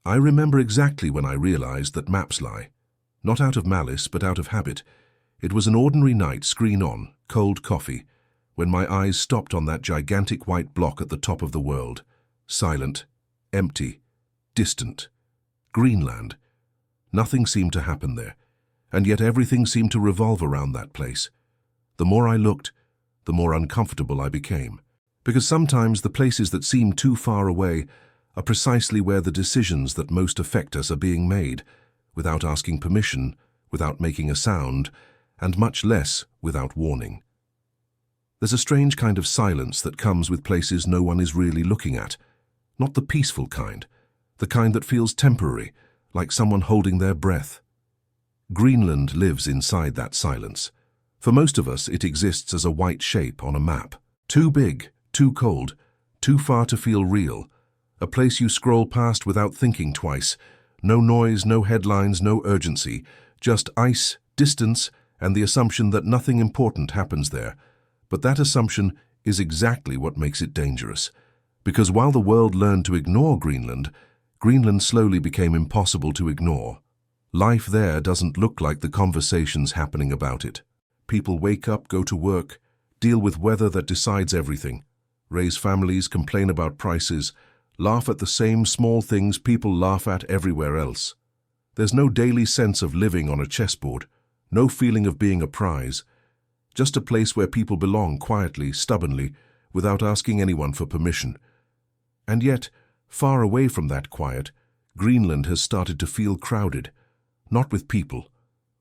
I remember exactly when I realized that maps lie. Not out of malice, but out of habit. It was an ordinary night, screen on, cold coffee, when my eyes stopped on that gigantic white block at the top of the world. Silent, empty, distant. Greenland. Nothing seemed to happen there, and yet everything seemed to revolve around that place. The more I looked, the more uncomfortable I became, because sometimes the places that seem too far away are precisely where the decisions that most affect us are being made, without asking permission, without making a sound, and much less without warning. There's a strange kind of silence that comes with places no one is really looking at, not the peaceful kind, the kind that feels temporary, like someone holding their breath. Greenland lives inside that silence. For most of us, it exists as a white shape on a map. Too big, too cold, too far to feel real. A place you scroll past without thinking twice. No noise, no headlines, no urgency. Just ice, distance, and the assumption that nothing important happens there. But that assumption is exactly what makes it dangerous. Because while the world learned to ignore Greenland, Greenland slowly became impossible to ignore. Life there doesn't look like the conversations happening about it. People wake up, go to work, deal with weather that decides everything, raise families, complain about prices, laugh at the same small things people laugh at everywhere else. There's no daily sense of living on a chessboard, no feeling of being a prize, just a place where people belong quietly, stubbornly, without asking anyone for permission. And yet, far away from that quiet, Greenland has started to feel crowded, not with people,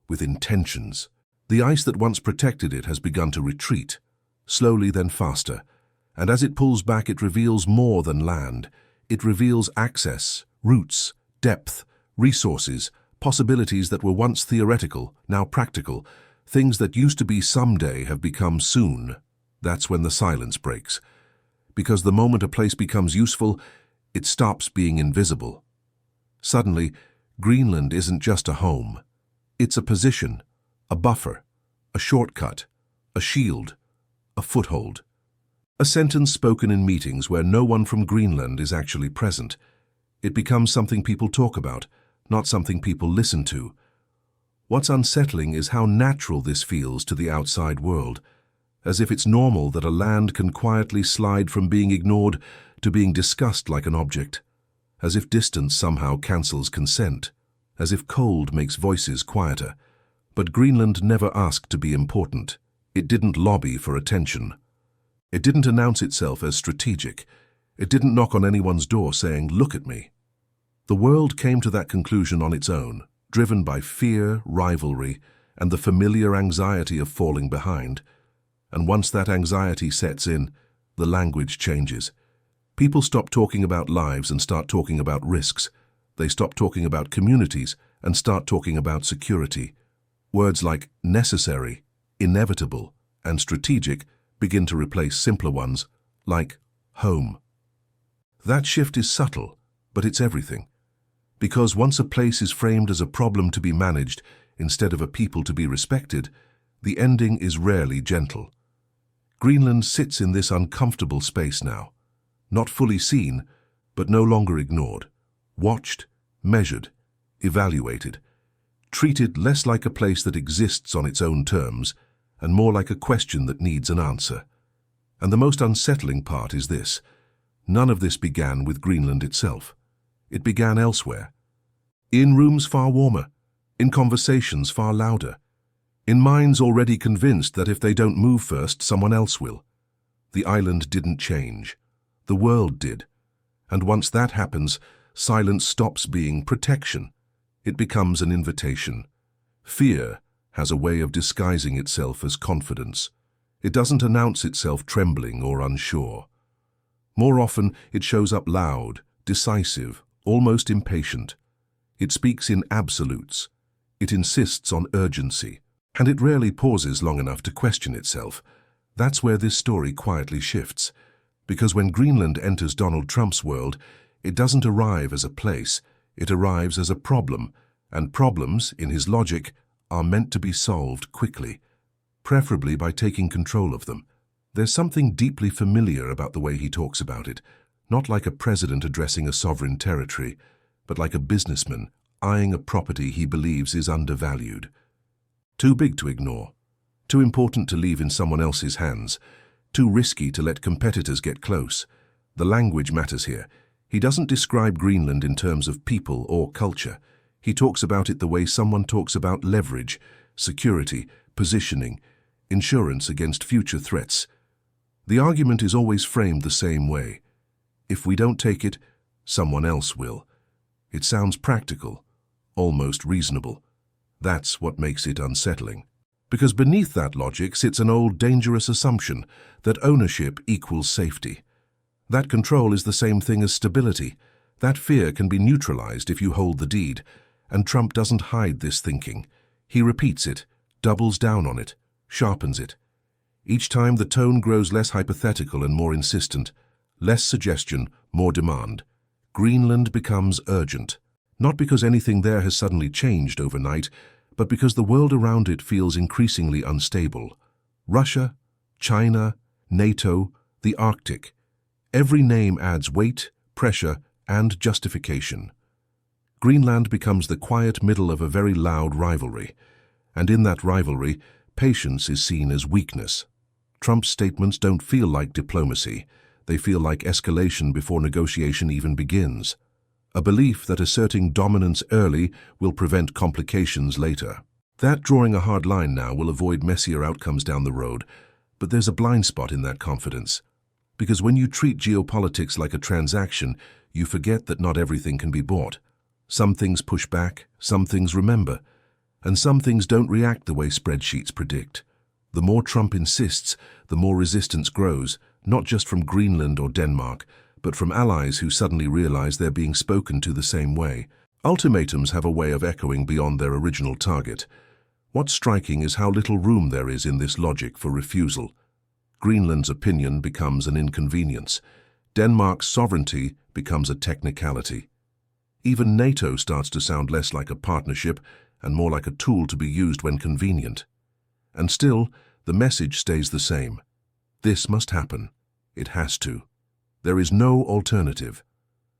with intentions. The ice that once protected it has begun to retreat, slowly then faster, and as it pulls back it reveals more than land. It reveals access, routes, depth, resources, possibilities that were once theoretical, now practical. Things that used to be someday have become soon. That's when the silence breaks. Because the moment a place becomes useful, it stops being invisible. Suddenly, Greenland isn't just a home. It's a position, a buffer, a shortcut, a shield, a foothold. A sentence spoken in meetings where no one from Greenland is actually present. It becomes something people talk about, not something people listen to. What's unsettling is how natural this feels to the outside world, as if it's normal that a land can quietly slide from being ignored to being discussed like an object, as if distance somehow cancels consent, as if cold makes voices quieter. But Greenland never asked to be important. It didn't lobby for attention. It didn't announce itself as strategic. It didn't knock on anyone's door saying, "Look at me." The world came to that conclusion on its own, driven by fear, rivalry, and the familiar anxiety of falling behind. And once that anxiety sets in, the language changes. People stop talking about lives and start talking about risks. They stop talking about communities and start talking about security. Words like necessary, inevitable, and strategic begin to replace simpler ones, like home. That shift is subtle, but it's everything. Because once a place is framed as a problem to be managed instead of a people to be respected, the ending is rarely gentle. Greenland sits in this uncomfortable space now, not fully seen, but no longer ignored, watched, measured, evaluated, treated less like a place that exists on its own terms and more like a question that needs an answer. And the most unsettling part is this: none of this began with Greenland itself. It began elsewhere. In rooms far warmer, in conversations far louder, in minds already convinced that if they don't move first, someone else will. The island didn't change. The world did. And once that happens, silence stops being protection. It becomes an invitation. Fear has a way of disguising itself as confidence. It doesn't announce itself trembling or unsure. More often, it shows up loud, decisive, almost impatient. It speaks in absolutes. It insists on urgency. And it rarely pauses long enough to question itself. That's where this story quietly shifts. Because when Greenland enters Donald Trump's world, it doesn't arrive as a place. It arrives as a problem, and problems, in his logic, are meant to be solved quickly, preferably by taking control of them. There's something deeply familiar about the way he talks about it, not like a president addressing a sovereign territory, but like a businessman eyeing a property he believes is undervalued. Too big to ignore, too important to leave in someone else's hands, too risky to let competitors get close. The language matters here. He doesn't describe Greenland in terms of people or culture. He talks about it the way someone talks about leverage, security, positioning, insurance against future threats. The argument is always framed the same way. If we don't take it, someone else will. It sounds practical, almost reasonable. That's what makes it unsettling. Because beneath that logic sits an old dangerous assumption that ownership equals safety. That control is the same thing as stability. That fear can be neutralized if you hold the deed. And Trump doesn't hide this thinking. He repeats it, doubles down on it, sharpens it. Each time the tone grows less hypothetical and more insistent, less suggestion, more demand. Greenland becomes urgent. Not because anything there has suddenly changed overnight, but because the world around it feels increasingly unstable. Russia, China, NATO, the Arctic. Every name adds weight, pressure, and justification. Greenland becomes the quiet middle of a very loud rivalry. And in that rivalry, patience is seen as weakness. Trump's statements don't feel like diplomacy. They feel like escalation before negotiation even begins. A belief that asserting dominance early will prevent complications later. That drawing a hard line now will avoid messier outcomes down the road, but there's a blind spot in that confidence. Because when you treat geopolitics like a transaction, you forget that not everything can be bought. Some things push back, some things remember, and some things don't react the way spreadsheets predict. The more Trump insists, the more resistance grows, not just from Greenland or Denmark, but from allies who suddenly realize they're being spoken to the same way. Ultimatums have a way of echoing beyond their original target. What's striking is how little room there is in this logic for refusal. Greenland's opinion becomes an inconvenience. Denmark's sovereignty becomes a technicality. Even NATO starts to sound less like a partnership and more like a tool to be used when convenient. And still, the message stays the same. This must happen. It has to. There is no alternative.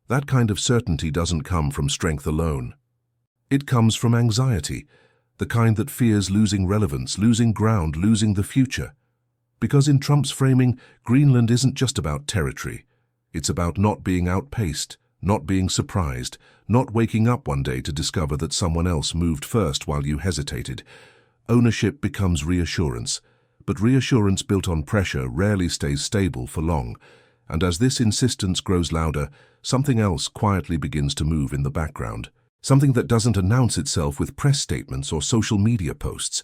That kind of certainty doesn't come from strength alone. It comes from anxiety, the kind that fears losing relevance, losing ground, losing the future. Because in Trump's framing, Greenland isn't just about territory. It's about not being outpaced, not being surprised, not waking up one day to discover that someone else moved first while you hesitated. Ownership becomes reassurance, but reassurance built on pressure rarely stays stable for long. And as this insistence grows louder, something else quietly begins to move in the background. Something that doesn't announce itself with press statements or social media posts.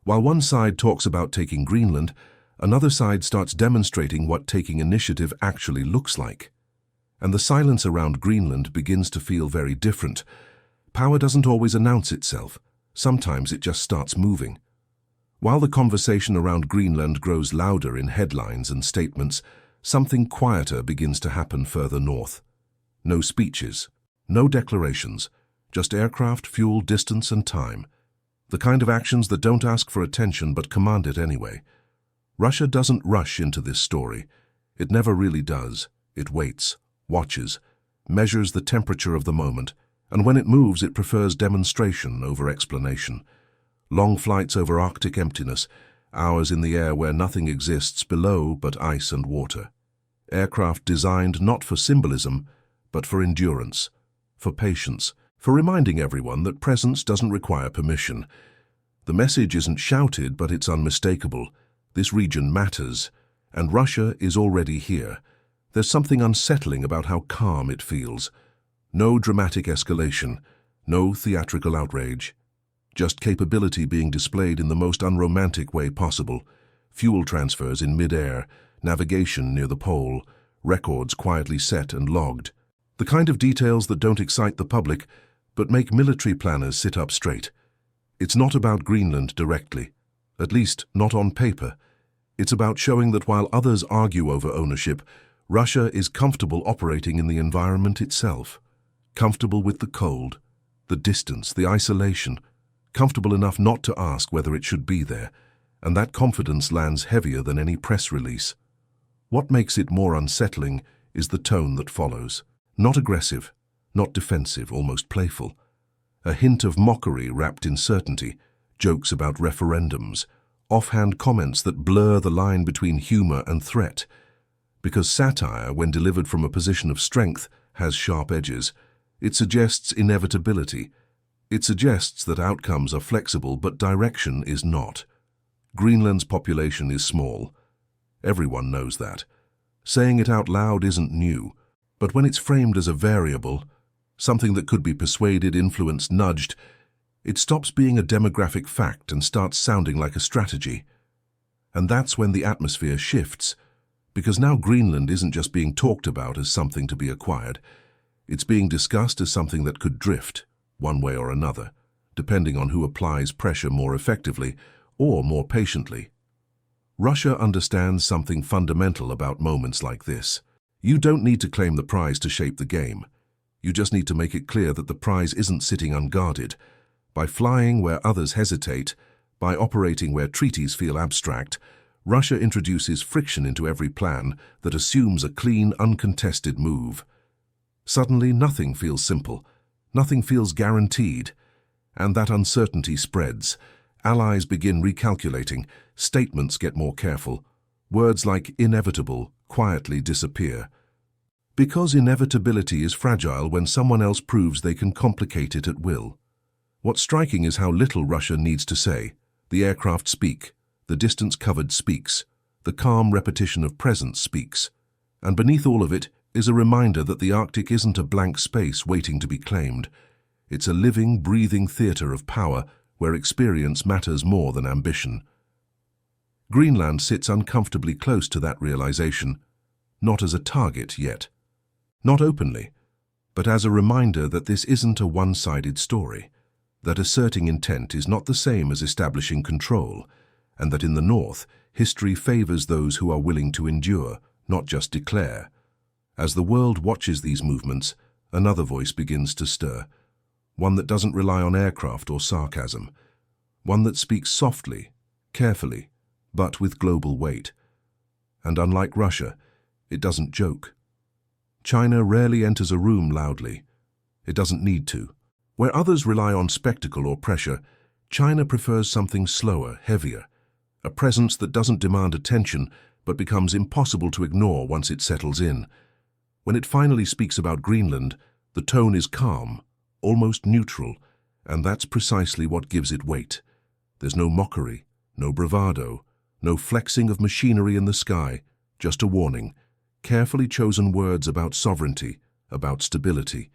While one side talks about taking Greenland, another side starts demonstrating what taking initiative actually looks like. And the silence around Greenland begins to feel very different. Power doesn't always announce itself. Sometimes it just starts moving. While the conversation around Greenland grows louder in headlines and statements, something quieter begins to happen further north. No speeches, no declarations, just aircraft, fuel, distance, and time. The kind of actions that don't ask for attention but command it anyway. Russia doesn't rush into this story. It never really does. It waits, watches, measures the temperature of the moment, and when it moves it prefers demonstration over explanation. Long flights over Arctic emptiness, hours in the air where nothing exists below but ice and water. Aircraft designed not for symbolism, but for endurance, for patience, for reminding everyone that presence doesn't require permission. The message isn't shouted, but it's unmistakable. This region matters, and Russia is already here. There's something unsettling about how calm it feels. No dramatic escalation, no theatrical outrage. Just capability being displayed in the most unromantic way possible. Fuel transfers in mid-air, navigation near the pole, records quietly set and logged. The kind of details that don't excite the public, but make military planners sit up straight. It's not about Greenland directly, at least not on paper. It's about showing that while others argue over ownership, Russia is comfortable operating in the environment itself. Comfortable with the cold, the distance, the isolation. Comfortable enough not to ask whether it should be there, and that confidence lands heavier than any press release. What makes it more unsettling is the tone that follows. Not aggressive, not defensive, almost playful. A hint of mockery wrapped in certainty, jokes about referendums, offhand comments that blur the line between humor and threat. Because satire, when delivered from a position of strength, has sharp edges. It suggests inevitability. It suggests that outcomes are flexible, but direction is not. Greenland's population is small. Everyone knows that. Saying it out loud isn't new, but when it's framed as a variable, something that could be persuaded, influenced, nudged, it stops being a demographic fact and starts sounding like a strategy. And that's when the atmosphere shifts, because now Greenland isn't just being talked about as something to be acquired. It's being discussed as something that could drift, one way or another, depending on who applies pressure more effectively or more patiently. Russia understands something fundamental about moments like this. You don't need to claim the prize to shape the game. You just need to make it clear that the prize isn't sitting unguarded. By flying where others hesitate, by operating where treaties feel abstract, Russia introduces friction into every plan that assumes a clean, uncontested move. Suddenly, nothing feels simple, nothing feels guaranteed, and that uncertainty spreads. Allies begin recalculating, statements get more careful, words like inevitable quietly disappear. Because inevitability is fragile when someone else proves they can complicate it at will. What's striking is how little Russia needs to say. The aircraft speak, the distance covered speaks, the calm repetition of presence speaks. And beneath all of it is a reminder that the Arctic isn't a blank space waiting to be claimed. It's a living, breathing theater of power where experience matters more than ambition. Greenland sits uncomfortably close to that realization, not as a target yet, not openly, but as a reminder that this isn't a one-sided story, that asserting intent is not the same as establishing control, and that in the North, history favors those who are willing to endure, not just declare. As the world watches these movements, another voice begins to stir, one that doesn't rely on aircraft or sarcasm, one that speaks softly, carefully, but with global weight. And unlike Russia, it doesn't joke. China rarely enters a room loudly. It doesn't need to. Where others rely on spectacle or pressure, China prefers something slower, heavier, a presence that doesn't demand attention but becomes impossible to ignore once it settles in. When it finally speaks about Greenland, the tone is calm, almost neutral, and that's precisely what gives it weight. There's no mockery, no bravado, no flexing of machinery in the sky, just a warning, carefully chosen words about sovereignty, about stability,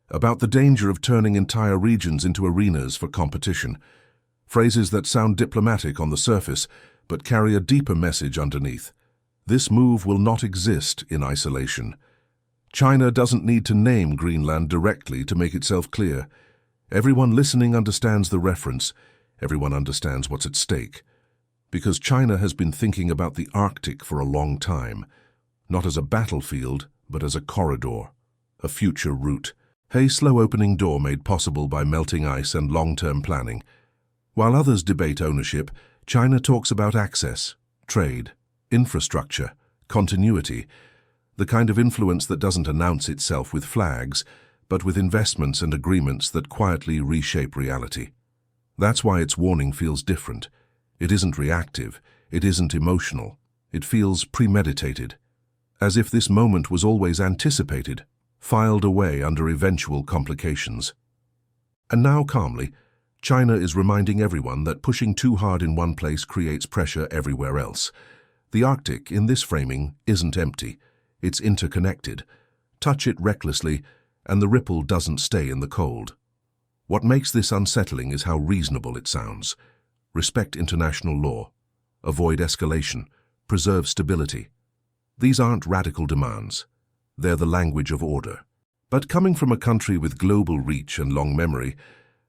about the danger of turning entire regions into arenas for competition. Phrases that sound diplomatic on the surface, but carry a deeper message underneath. This move will not exist in isolation. China doesn't need to name Greenland directly to make itself clear. Everyone listening understands the reference. Everyone understands what's at stake. Because China has been thinking about the Arctic for a long time, not as a battlefield, but as a corridor, a future route, a slow opening door made possible by melting ice and long-term planning. While others debate ownership, China talks about access, trade, infrastructure, continuity, the kind of influence that doesn't announce itself with flags, but with investments and agreements that quietly reshape reality. That's why its warning feels different. It isn't reactive, it isn't emotional, it feels premeditated, as if this moment was always anticipated, filed away under eventual complications. And now, calmly, China is reminding everyone that pushing too hard in one place creates pressure everywhere else. The Arctic, in this framing, isn't empty. It's interconnected. Touch it recklessly, and the ripple doesn't stay in the cold. What makes this unsettling is how reasonable it sounds. Respect international law. Avoid escalation. Preserve stability. These aren't radical demands. They're the language of order. But coming from a country with global reach and long memory,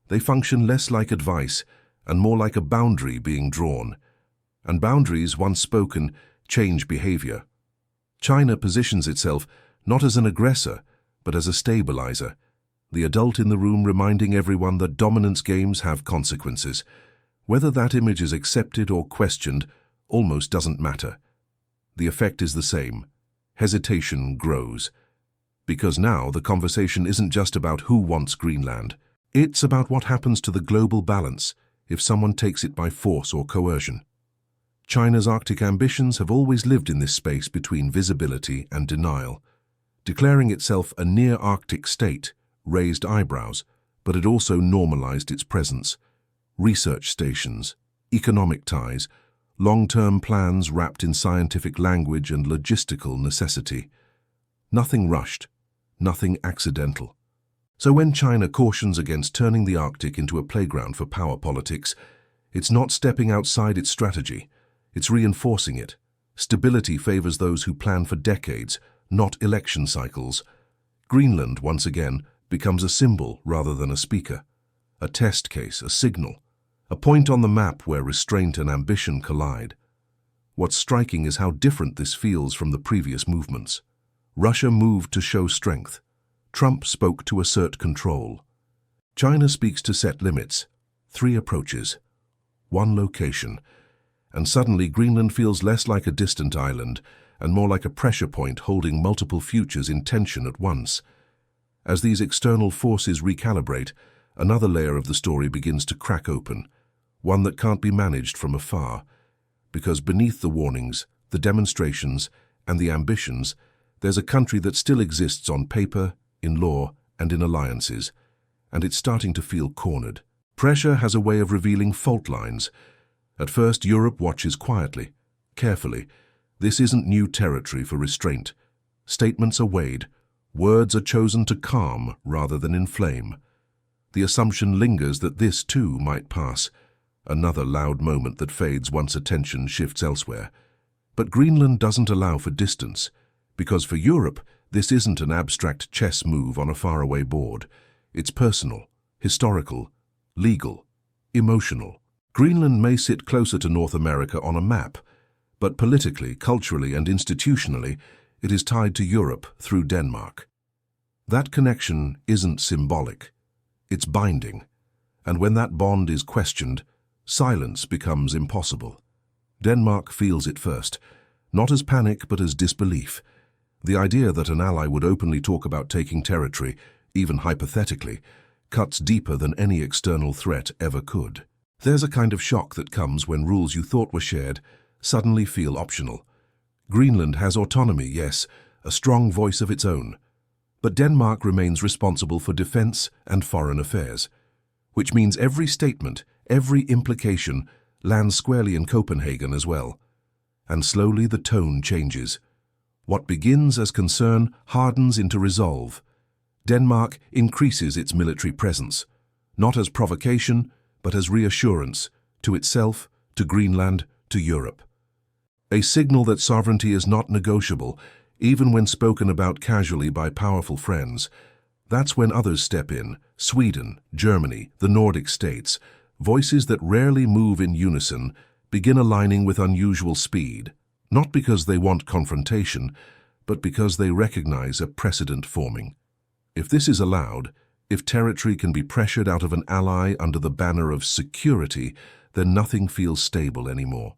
they function less like advice and more like a boundary being drawn. And boundaries, once spoken, change behavior. China positions itself not as an aggressor, but as a stabilizer, the adult in the room reminding everyone that dominance games have consequences. Whether that image is accepted or questioned almost doesn't matter. The effect is the same. Hesitation grows. Because now the conversation isn't just about who wants Greenland. It's about what happens to the global balance if someone takes it by force or coercion. China's Arctic ambitions have always lived in this space between visibility and denial. Declaring itself a near-Arctic state raised eyebrows, but it also normalized its presence. Research stations, economic ties, long-term plans wrapped in scientific language and logistical necessity. Nothing rushed, nothing accidental. So when China cautions against turning the Arctic into a playground for power politics, it's not stepping outside its strategy, it's reinforcing it. Stability favors those who plan for decades, not election cycles. Greenland, once again, becomes a symbol rather than a speaker, a test case, a signal, a point on the map where restraint and ambition collide. What's striking is how different this feels from the previous movements. Russia moved to show strength. Trump spoke to assert control. China speaks to set limits. 3 approaches, 1 location. And suddenly Greenland feels less like a distant island and more like a pressure point holding multiple futures in tension at once. As these external forces recalibrate, another layer of the story begins to crack open, one that can't be managed from afar. Because beneath the warnings, the demonstrations, and the ambitions, there's a country that still exists on paper, in law, and in alliances, and it's starting to feel cornered. Pressure has a way of revealing fault lines. At first, Europe watches quietly, carefully. This isn't new territory for restraint. Statements are weighed. Words are chosen to calm rather than inflame. The assumption lingers that this, too, might pass. Another loud moment that fades once attention shifts elsewhere. But Greenland doesn't allow for distance, because for Europe, this isn't an abstract chess move on a faraway board. It's personal, historical, legal, emotional. Greenland may sit closer to North America on a map, but politically, culturally, and institutionally, it is tied to Europe through Denmark. That connection isn't symbolic, it's binding. And when that bond is questioned, silence becomes impossible. Denmark feels it first, not as panic but as disbelief. The idea that an ally would openly talk about taking territory, even hypothetically, cuts deeper than any external threat ever could. There's a kind of shock that comes when rules you thought were shared suddenly feel optional. Greenland has autonomy, yes, a strong voice of its own. But Denmark remains responsible for defense and foreign affairs, which means every statement, every implication, lands squarely in Copenhagen as well. And slowly the tone changes. What begins as concern hardens into resolve. Denmark increases its military presence, not as provocation, but as reassurance, to itself, to Greenland, to Europe. A signal that sovereignty is not negotiable, even when spoken about casually by powerful friends. That's when others step in, Sweden, Germany, the Nordic states. Voices that rarely move in unison begin aligning with unusual speed, not because they want confrontation, but because they recognize a precedent forming. If this is allowed, if territory can be pressured out of an ally under the banner of security, then nothing feels stable anymore.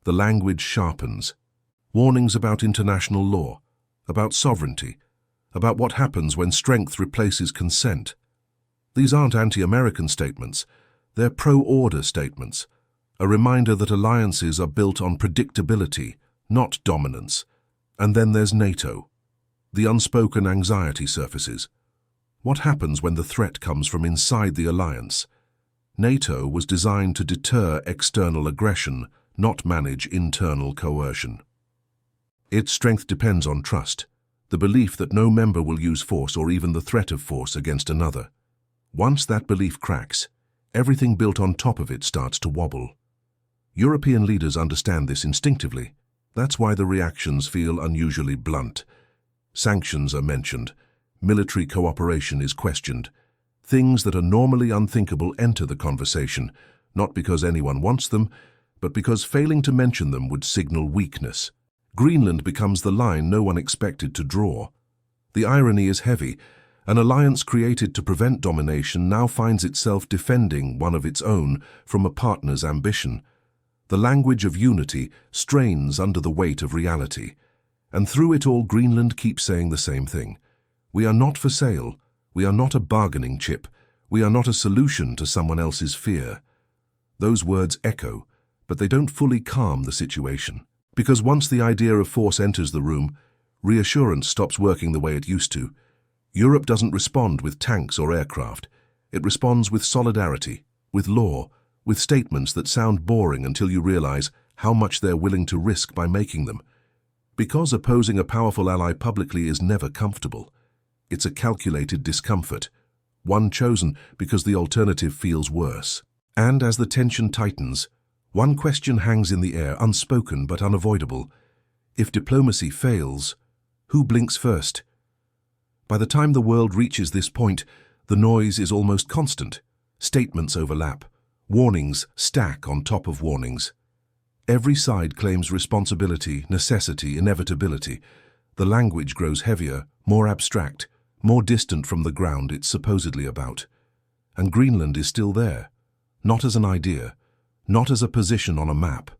The language sharpens. Warnings about international law, about sovereignty, about what happens when strength replaces consent. These aren't anti-American statements, they're pro-order statements, a reminder that alliances are built on predictability, not dominance. And then there's NATO. The unspoken anxiety surfaces. What happens when the threat comes from inside the alliance? NATO was designed to deter external aggression, not manage internal coercion. Its strength depends on trust, the belief that no member will use force or even the threat of force against another. Once that belief cracks, everything built on top of it starts to wobble. European leaders understand this instinctively. That's why the reactions feel unusually blunt. Sanctions are mentioned. Military cooperation is questioned. Things that are normally unthinkable enter the conversation, not because anyone wants them, but because failing to mention them would signal weakness. Greenland becomes the line no one expected to draw. The irony is heavy. An alliance created to prevent domination now finds itself defending one of its own from a partner's ambition. The language of unity strains under the weight of reality. And through it all, Greenland keeps saying the same thing. We are not for sale. We are not a bargaining chip. We are not a solution to someone else's fear. Those words echo, but they don't fully calm the situation. Because once the idea of force enters the room, reassurance stops working the way it used to. Europe doesn't respond with tanks or aircraft. It responds with solidarity, with law, with statements that sound boring until you realize how much they're willing to risk by making them. Because opposing a powerful ally publicly is never comfortable. It's a calculated discomfort, one chosen because the alternative feels worse. And as the tension tightens, one question hangs in the air, unspoken but unavoidable. If diplomacy fails, who blinks first? By the time the world reaches this point, the noise is almost constant. Statements overlap. Warnings stack on top of warnings. Every side claims responsibility, necessity, inevitability. The language grows heavier, more abstract, more distant from the ground it's supposedly about. And Greenland is still there, not as an idea, not as a position on a map,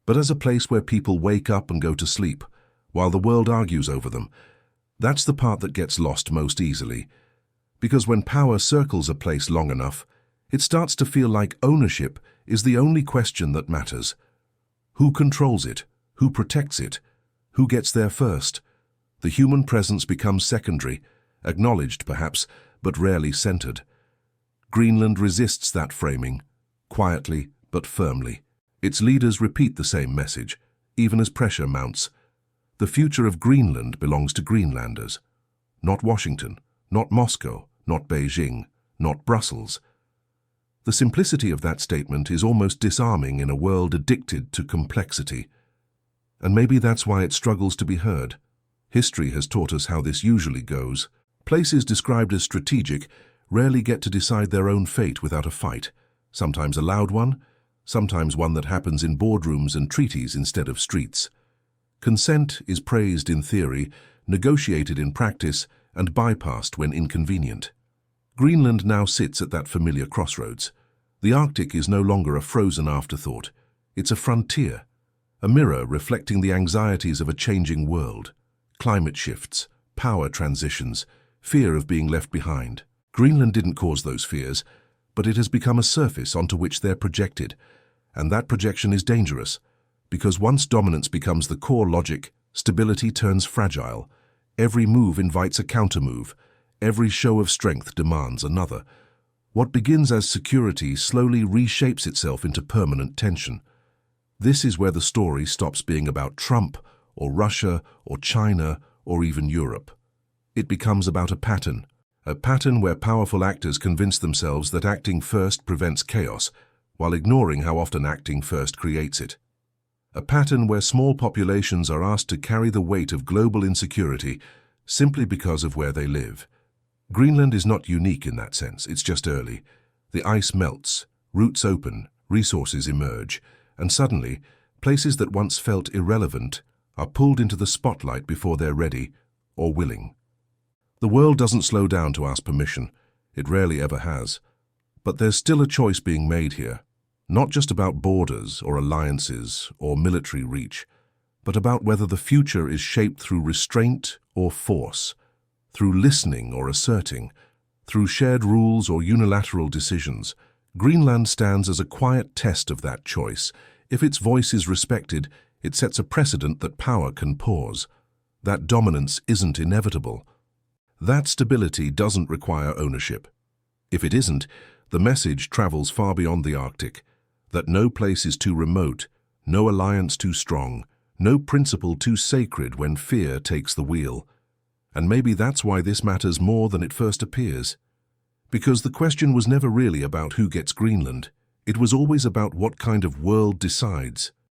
but as a place where people wake up and go to sleep, while the world argues over them. That's the part that gets lost most easily, because when power circles a place long enough, it starts to feel like ownership is the only question that matters. Who controls it? Who protects it? Who gets there first? The human presence becomes secondary, acknowledged perhaps, but rarely centered. Greenland resists that framing, quietly but firmly. Its leaders repeat the same message, even as pressure mounts. The future of Greenland belongs to Greenlanders. Not Washington, not Moscow, not Beijing, not Brussels. The simplicity of that statement is almost disarming in a world addicted to complexity. And maybe that's why it struggles to be heard. History has taught us how this usually goes. Places described as strategic rarely get to decide their own fate without a fight, sometimes a loud one, sometimes one that happens in boardrooms and treaties instead of streets. Consent is praised in theory, negotiated in practice, and bypassed when inconvenient. Greenland now sits at that familiar crossroads. The Arctic is no longer a frozen afterthought. It's a frontier, a mirror reflecting the anxieties of a changing world. Climate shifts, power transitions, fear of being left behind. Greenland didn't cause those fears, but it has become a surface onto which they're projected. And that projection is dangerous, because once dominance becomes the core logic, stability turns fragile. Every move invites a countermove. Every show of strength demands another. What begins as security slowly reshapes itself into permanent tension. This is where the story stops being about Trump, or Russia, or China, or even Europe. It becomes about a pattern where powerful actors convince themselves that acting first prevents chaos, while ignoring how often acting first creates it. A pattern where small populations are asked to carry the weight of global insecurity simply because of where they live. Greenland is not unique in that sense, it's just early. The ice melts, roots open, resources emerge, and suddenly, places that once felt irrelevant are pulled into the spotlight before they're ready or willing. The world doesn't slow down to ask permission. It rarely ever has. But there's still a choice being made here, not just about borders or alliances or military reach, but about whether the future is shaped through restraint or force, through listening or asserting, through shared rules or unilateral decisions. Greenland stands as a quiet test of that choice. If its voice is respected, it sets a precedent that power can pause. That dominance isn't inevitable. That stability doesn't require ownership. If it isn't, the message travels far beyond the Arctic, that no place is too remote, no alliance too strong, no principle too sacred when fear takes the wheel. And maybe that's why this matters more than it first appears. Because the question was never really about who gets Greenland. It was always about what kind of world decides.